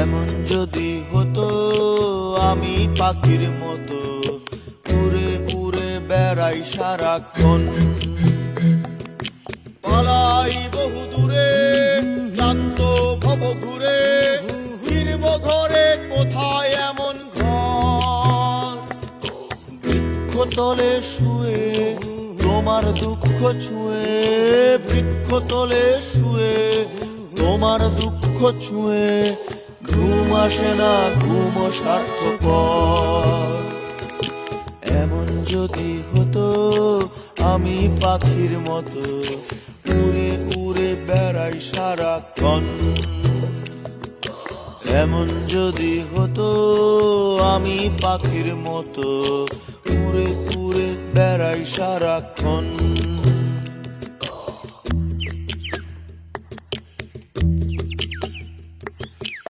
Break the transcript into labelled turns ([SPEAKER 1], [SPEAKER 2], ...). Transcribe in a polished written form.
[SPEAKER 1] এমন যদি হতো আমি পাখির মতো উড়ে উড়ে বেড়াই সারাক্ষণ, পালাই বহু দূরে ক্লান্ত ভব ঘুরে, ফিরব ঘরে কোথায় এমন ঘর। বৃক্ষতলে শুয়ে তোমার দুঃখ ছুঁয়ে, বৃক্ষতলে শুয়ে তোমার দুঃখ ছুঁয়ে, ঘুম আসে না ঘুম স্বার্থপর। এমন যদি হতো আমি পাখির মতো উড়ে উড়ে বেড়াই সারাক্ষণ, এমন যদি হতো আমি পাখির মতো উড়ে উড়ে বেড়াই সারাক্ষণ।